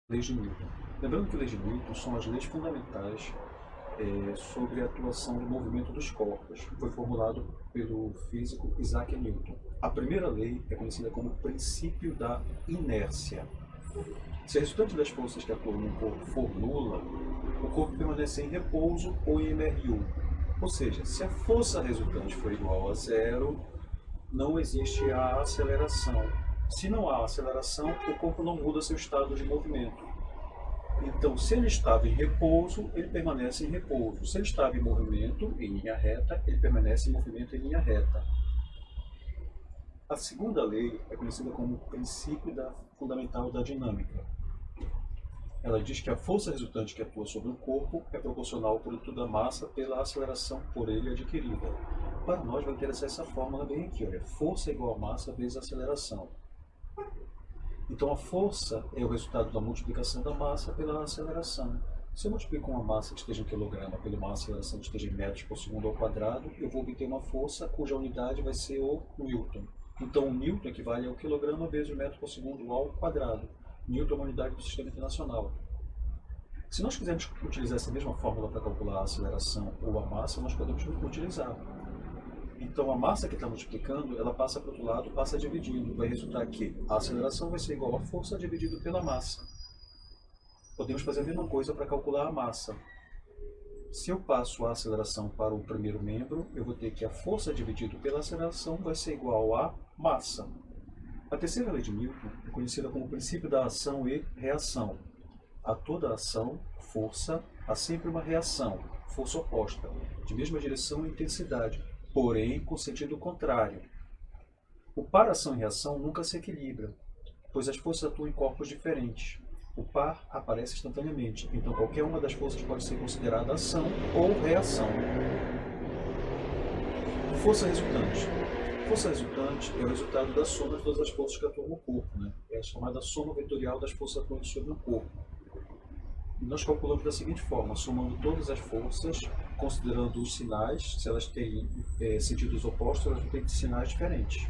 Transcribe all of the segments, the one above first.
Leis de Newton. Lembrando que leis de Newton são as leis fundamentais sobre a atuação do movimento dos corpos. Foi formulado pelo físico Isaac Newton. A primeira lei é conhecida como princípio da inércia. Se a resultante das forças que atuam no corpo for nula, o corpo permanece em repouso ou em MRU. Ou seja, se a força resultante for igual a zero, não existe a aceleração. Se não há aceleração, o corpo não muda seu estado de movimento. Então, se ele estava em repouso, ele permanece em repouso. Se ele estava em movimento, em linha reta, ele permanece em movimento em linha reta. A segunda lei é conhecida como princípio fundamental da dinâmica. Ela diz que a força resultante que atua sobre o corpo é proporcional ao produto da massa pela aceleração por ele adquirida. Para nós vai interessar essa fórmula bem aqui, olha, força é igual a massa vezes aceleração. Então a força é o resultado da multiplicação da massa pela aceleração. Se eu multiplico uma massa que esteja em quilograma pela uma aceleração que esteja em metros por segundo ao quadrado, eu vou obter uma força cuja unidade vai ser o Newton. Então o Newton equivale ao quilograma vezes o metro por segundo ao quadrado. Newton é uma unidade do sistema internacional. Se nós quisermos utilizar essa mesma fórmula para calcular a aceleração ou a massa, nós podemos utilizar. Então a massa que está multiplicando, ela passa para o outro lado, passa dividindo. Vai resultar que a aceleração vai ser igual a força dividido pela massa. Podemos fazer a mesma coisa para calcular a massa. Se eu passo a aceleração para o primeiro membro, eu vou ter que a força dividido pela aceleração vai ser igual a massa. A terceira lei de Newton é conhecida como o princípio da ação e reação. A toda ação, força, há sempre uma reação, força oposta, de mesma direção e intensidade, porém com sentido contrário. O par ação e reação nunca se equilibra, pois as forças atuam em corpos diferentes. O par aparece instantaneamente, então qualquer uma das forças pode ser considerada ação ou reação. Força resultante. Força resultante é o resultado da soma de todas as forças que atuam no corpo, né? É a chamada soma vetorial das forças atuantes sobre o corpo. E nós calculamos da seguinte forma, somando todas as forças, considerando os sinais, se elas têm sentidos opostos, elas têm sinais diferentes.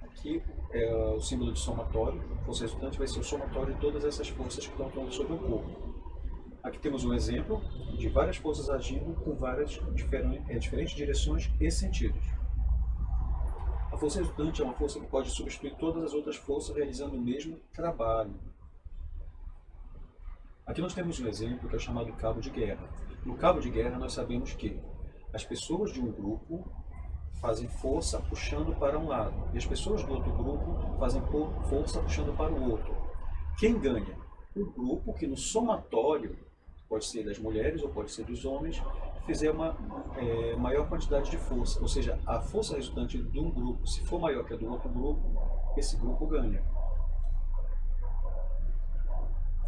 Aqui é o símbolo de somatório, a força resultante vai ser o somatório de todas essas forças que estão atuando sobre o corpo. Aqui temos um exemplo de várias forças agindo com várias diferentes direções e sentidos. A força resultante é uma força que pode substituir todas as outras forças realizando o mesmo trabalho. Aqui nós temos um exemplo que é chamado cabo de guerra. No cabo de guerra nós sabemos que as pessoas de um grupo fazem força puxando para um lado e as pessoas do outro grupo fazem força puxando para o outro. Quem ganha? O grupo que no somatório, pode ser das mulheres ou pode ser dos homens, fizer uma maior quantidade de força. Ou seja, a força resultante de um grupo, se for maior que a do outro grupo, esse grupo ganha.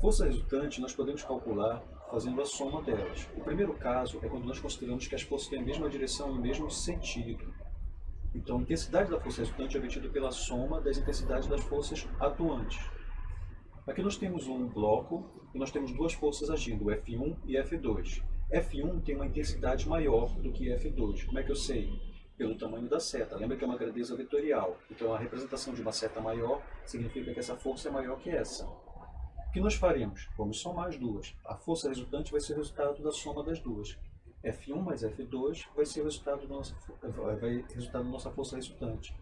Força resultante nós podemos calcular fazendo a soma delas. O primeiro caso é quando nós consideramos que as forças têm a mesma direção e o mesmo sentido. Então, a intensidade da força resultante é obtida pela soma das intensidades das forças atuantes. Aqui nós temos um bloco e nós temos duas forças agindo, F1 e F2. F1 tem uma intensidade maior do que F2. Como é que eu sei? Pelo tamanho da seta. Lembra que é uma grandeza vetorial. Então, a representação de uma seta maior significa que essa força é maior que essa. O que nós faremos? Vamos somar as duas. A força resultante vai ser o resultado da soma das duas. F1 mais F2 vai ser o resultado da nossa força resultante.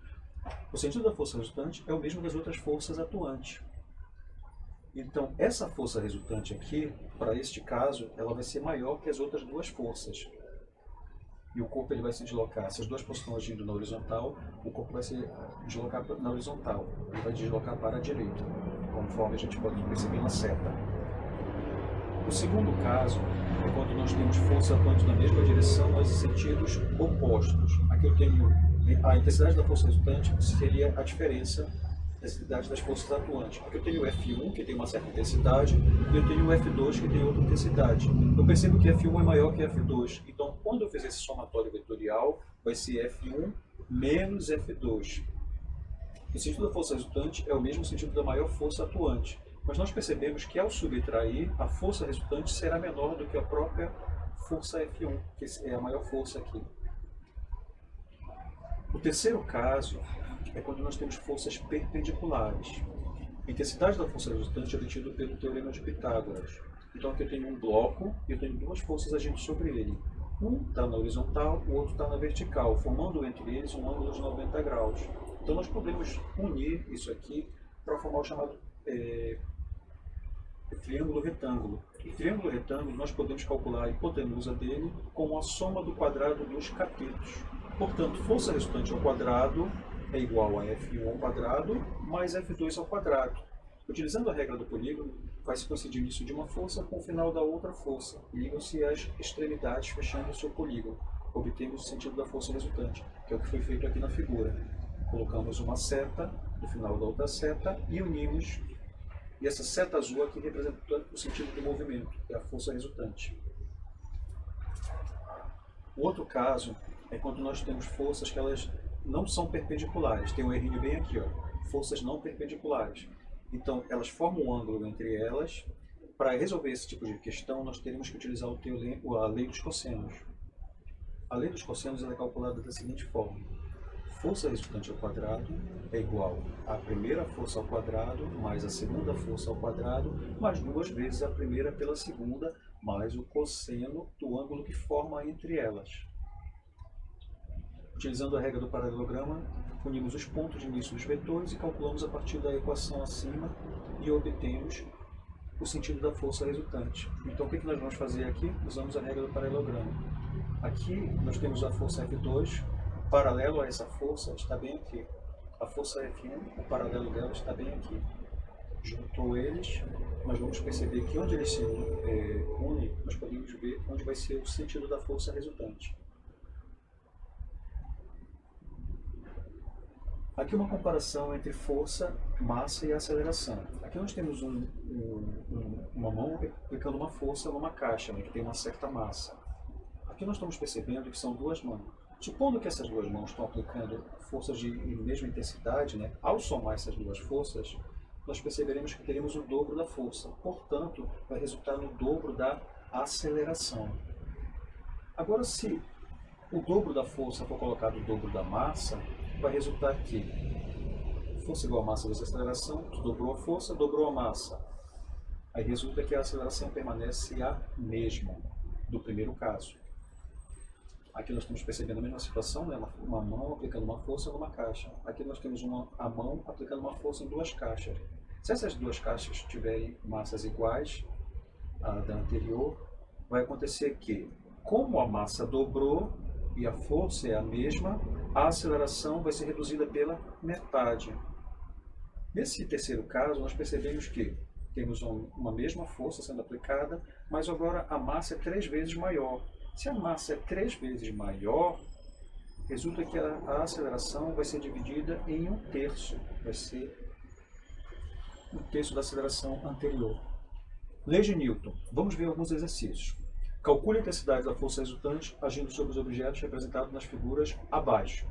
O sentido da força resultante é o mesmo das outras forças atuantes. Então, essa força resultante aqui, para este caso, ela vai ser maior que as outras duas forças. E o corpo ele vai se deslocar. Se as duas forças estão agindo na horizontal, o corpo vai se deslocar na horizontal. Ele vai deslocar para a direita, conforme a gente pode perceber na seta. O segundo caso é quando nós temos força atuante na mesma direção, mas em sentidos opostos. Aqui eu tenho a intensidade da força resultante seria a diferença da intensidade das forças atuantes. Aqui eu tenho o F1, que tem uma certa intensidade, e eu tenho o F2, que tem outra intensidade. Eu percebo que F1 é maior que F2. Então, quando eu fizer esse somatório vetorial, vai ser F1 menos F2. O sentido da força resultante é o mesmo sentido da maior força atuante. Mas nós percebemos que ao subtrair, a força resultante será menor do que a própria força F1, que é a maior força aqui. O terceiro caso é quando nós temos forças perpendiculares. A intensidade da força resultante é obtida pelo Teorema de Pitágoras. Então aqui eu tenho um bloco e eu tenho duas forças agindo sobre ele. Um está na horizontal, o outro está na vertical, formando entre eles um ângulo de 90 graus. Então nós podemos unir isso aqui para formar o chamado triângulo retângulo. O triângulo retângulo nós podemos calcular a hipotenusa dele com a soma do quadrado dos catetos. Portanto, força resultante ao quadrado é igual a F1 ao quadrado mais F2 ao quadrado. Utilizando a regra do polígono, vai-se coincidir isso de uma força com o final da outra força. Ligam-se as extremidades fechando o seu polígono. Obtemos o sentido da força resultante, que é o que foi feito aqui na figura. Colocamos uma seta no final da outra seta e unimos. E essa seta azul aqui representa o sentido do movimento, que é a força resultante. O outro caso é quando nós temos forças que elas não são perpendiculares. Tem um errinho bem aqui, ó. Forças não perpendiculares. Então, elas formam um ângulo entre elas. Para resolver esse tipo de questão, nós teremos que utilizar a lei dos cossenos. A lei dos cossenos é calculada da seguinte forma. Força resultante ao quadrado é igual à primeira força ao quadrado mais a segunda força ao quadrado mais 2 vezes a primeira pela segunda mais o cosseno do ângulo que forma entre elas. Utilizando a regra do paralelograma, unimos os pontos de início dos vetores e calculamos a partir da equação acima e obtemos o sentido da força resultante. Então o que nós vamos fazer aqui? Usamos a regra do paralelograma. Aqui nós temos a força F2, paralelo a essa força está bem aqui. A força F1, o paralelo dela está bem aqui. Juntou eles, nós vamos perceber que onde eles se unem, nós podemos ver onde vai ser o sentido da força resultante. Aqui uma comparação entre força, massa e aceleração. Aqui nós temos uma mão aplicando uma força numa caixa, né, que tem uma certa massa. Aqui nós estamos percebendo que são duas mãos. Supondo que essas duas mãos estão aplicando forças de mesma intensidade, né, ao somar essas duas forças, nós perceberemos que teremos o dobro da força. Portanto, vai resultar no dobro da aceleração. Agora, se o dobro da força for colocado o dobro da massa, vai resultar que força igual a massa vezes aceleração, tu dobrou a força, dobrou a massa. Aí resulta que a aceleração permanece a mesma do primeiro caso. Aqui nós estamos percebendo a mesma situação, né? Uma mão aplicando uma força numa caixa. Aqui nós temos a mão aplicando uma força em duas caixas. Se essas duas caixas tiverem massas iguais à da anterior, vai acontecer que, como a massa dobrou e a força é a mesma, a aceleração vai ser reduzida pela metade. Nesse terceiro caso, nós percebemos que temos uma mesma força sendo aplicada, mas agora a massa é 3 vezes maior. Se a massa é 3 vezes maior, resulta que a aceleração vai ser dividida em 1/3. Vai ser 1/3 da aceleração anterior. Lei de Newton. Vamos ver alguns exercícios. Calcule a intensidade da força resultante agindo sobre os objetos representados nas figuras abaixo.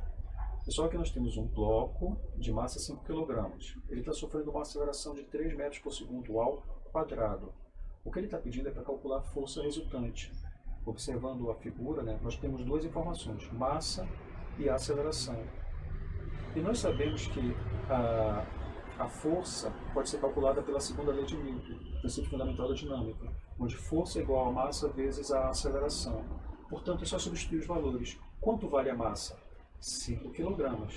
Pessoal, aqui nós temos um bloco de massa 5 kg. Ele está sofrendo uma aceleração de 3 metros por segundo ao quadrado. O que ele está pedindo é para calcular a força resultante. Observando a figura, né, nós temos duas informações, massa e aceleração. E nós sabemos que a força pode ser calculada pela segunda lei de Newton, princípio fundamental da dinâmica, onde força é igual a massa vezes a aceleração. Portanto, é só substituir os valores. Quanto vale a massa? 5 kg.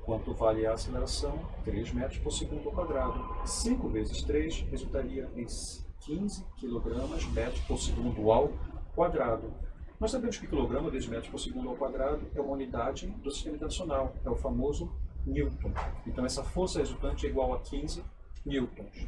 Quanto vale a aceleração? 3 metros por segundo ao quadrado. 5 vezes 3 resultaria em 15 kg metros por segundo ao quadrado. Nós sabemos que quilograma vezes metros por segundo ao quadrado é uma unidade do sistema internacional, é o famoso Newton. Então essa força resultante é igual a 15 newtons.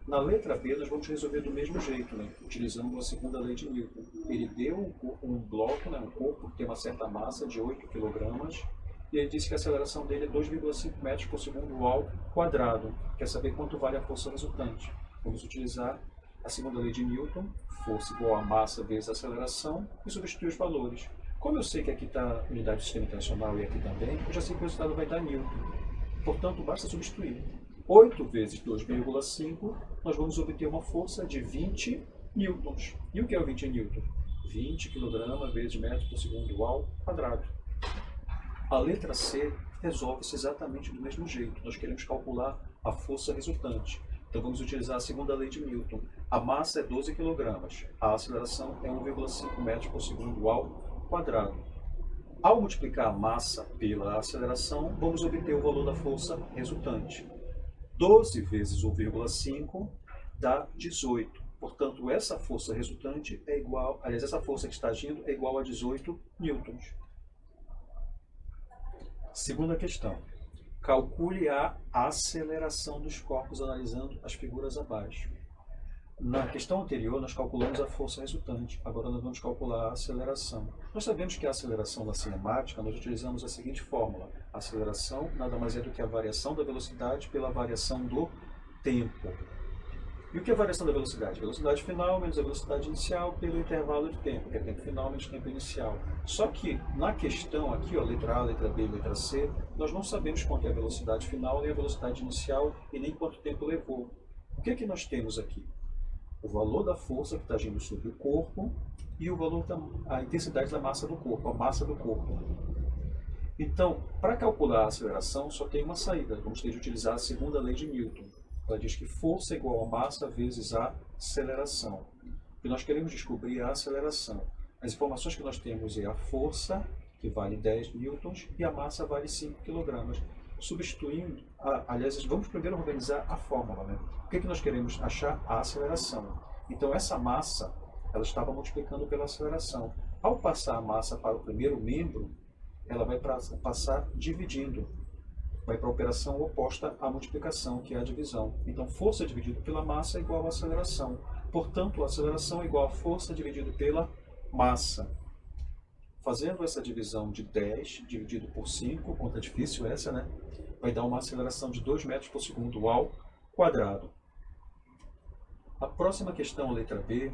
Na letra B nós vamos resolver do mesmo jeito, né? Utilizando a segunda lei de Newton. Ele deu um bloco, né? Um corpo que tem uma certa massa de 8 kg, e ele disse que a aceleração dele é 2,5 metros por segundo ao quadrado. Quer saber quanto vale a força resultante? Vamos utilizar a segunda lei de Newton, força igual a massa vezes a aceleração, e substituir os valores. Como eu sei que aqui está a unidade do sistema internacional e aqui também, eu já sei que o resultado vai dar Newton. Portanto, basta substituir. 8 vezes 2,5, nós vamos obter uma força de 20 newtons. E o que é o 20 newton? 20 kg vezes metro por segundo ao quadrado. A letra C resolve-se exatamente do mesmo jeito. Nós queremos calcular a força resultante. Então vamos utilizar a segunda lei de Newton. A massa é 12 kg, a aceleração é 1,5 metros por segundo ao quadrado. Ao multiplicar a massa pela aceleração, vamos obter o valor da força resultante. 12 vezes 1,5 dá 18. Portanto, essa força resultante é igual, aliás, essa força que está agindo é igual a 18 newtons. Segunda questão. Calcule a aceleração dos corpos analisando as figuras abaixo. Na questão anterior, nós calculamos a força resultante. Agora nós vamos calcular a aceleração. Nós sabemos que a aceleração da cinemática, nós utilizamos a seguinte fórmula. A aceleração nada mais é do que a variação da velocidade pela variação do tempo. E o que é a variação da velocidade? Velocidade final menos a velocidade inicial pelo intervalo de tempo, que é tempo final menos tempo inicial. Só que na questão aqui, ó, letra A, letra B, letra C, nós não sabemos quanto é a velocidade final, nem a velocidade inicial e nem quanto tempo levou. O que é que nós temos aqui? O valor da força que está agindo sobre o corpo e o valor a intensidade da massa do corpo, a massa do corpo. Então, para calcular a aceleração, só tem uma saída. Vamos ter de utilizar a segunda lei de Newton. Ela diz que força é igual a massa vezes a aceleração. E nós queremos descobrir a aceleração. As informações que nós temos é a força, que vale 10 newtons, e a massa vale 5 kg. Substituindo, aliás, vamos primeiro organizar a fórmula, né? O que nós queremos achar? A aceleração. Então, essa massa, ela estava multiplicando pela aceleração. Ao passar a massa para o primeiro membro, ela vai passar dividindo. Vai para a operação oposta à multiplicação, que é a divisão. Então, força dividido pela massa é igual a aceleração. Portanto, a aceleração é igual a força dividido pela massa. Fazendo essa divisão de 10 dividido por 5, conta difícil essa, né? Vai dar uma aceleração de 2 metros por segundo ao quadrado. A próxima questão, a letra B,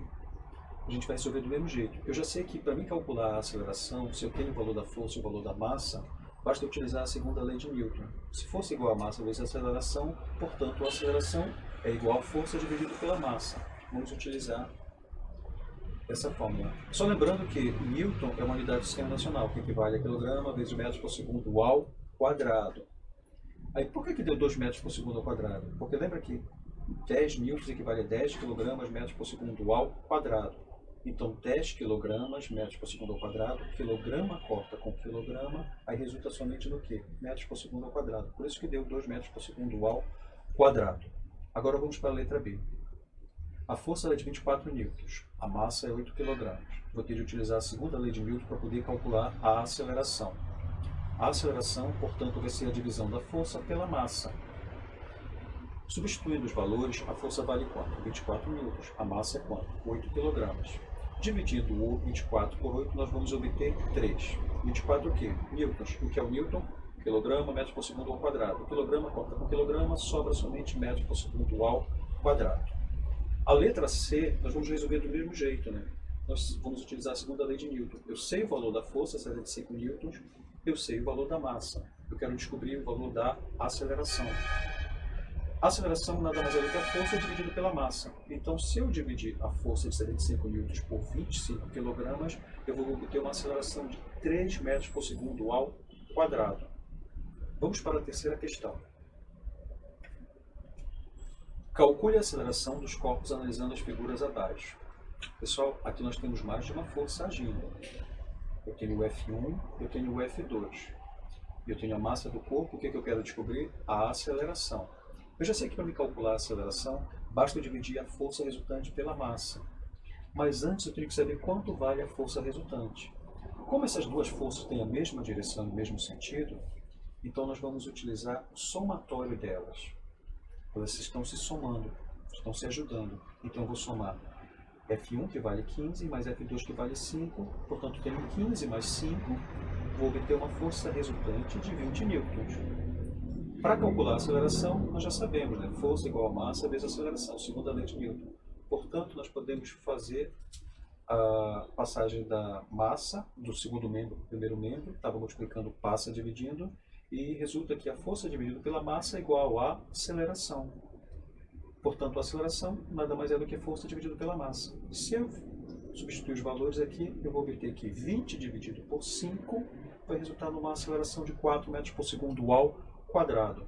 a gente vai resolver do mesmo jeito. Eu já sei que para mim calcular a aceleração, se eu tenho o valor da força e o valor da massa, basta utilizar a segunda lei de Newton. Se força igual a massa vezes a aceleração, portanto a aceleração é igual a força dividido pela massa. Vamos utilizar essa fórmula. Só lembrando que Newton é uma unidade do sistema nacional, que equivale a quilograma vezes metros por segundo ao quadrado. Aí por que deu 2 metros por segundo ao quadrado? Porque lembra que 10 newtons equivale a 10 kg metros por segundo ao quadrado. Então 10 kg metros por segundo ao quadrado, quilograma corta com quilograma, aí resulta somente no quê? Metros por segundo ao quadrado. Por isso que deu 2 metros por segundo ao quadrado. Agora vamos para a letra B. A força é de 24 newtons, a massa é 8 kg. Vou ter de utilizar a segunda lei de Newton para poder calcular a aceleração. A aceleração, portanto, vai ser a divisão da força pela massa. Substituindo os valores, a força vale quanto? 24 newtons. A massa é quanto? 8 kg. Dividindo o 24 por 8, nós vamos obter 3. 24 o quê? Newtons. O que é o newton? Quilograma, metro por segundo ao quadrado. O quilograma corta com quilograma, sobra somente metro por segundo ao quadrado. A letra C, nós vamos resolver do mesmo jeito, né? Nós vamos utilizar a segunda lei de Newton. Eu sei o valor da força, 75 newtons. Eu sei o valor da massa. Eu quero descobrir o valor da aceleração. A aceleração nada mais é do que a força dividida pela massa. Então, se eu dividir a força de 75 newtons por 25 kg, eu vou obter uma aceleração de 3 metros por segundo ao quadrado. Vamos para a terceira questão. Calcule a aceleração dos corpos analisando as figuras abaixo. Pessoal, aqui nós temos mais de uma força agindo. Eu tenho o F1, eu tenho o F2. Eu tenho a massa do corpo, o que eu quero descobrir? A aceleração. Eu já sei que para me calcular a aceleração, basta eu dividir a força resultante pela massa. Mas antes eu tenho que saber quanto vale a força resultante. Como essas duas forças têm a mesma direção e o mesmo sentido, então nós vamos utilizar o somatório delas. Elas estão se somando, estão se ajudando. Então eu vou somar F1 que vale 15 mais F2 que vale 5, portanto tenho 15 mais 5, vou obter uma força resultante de 20 newtons. Para calcular a aceleração, nós já sabemos, né? Força igual a massa vezes aceleração, segunda lei de Newton. Portanto, nós podemos fazer a passagem da massa do segundo membro para o primeiro membro, estava multiplicando, passa dividindo, e resulta que a força dividida pela massa é igual à aceleração. Portanto, a aceleração nada mais é do que força dividida pela massa. Se eu substituir os valores aqui, eu vou obter que 20 dividido por 5 vai resultar numa aceleração de 4 metros por segundo ao quadrado.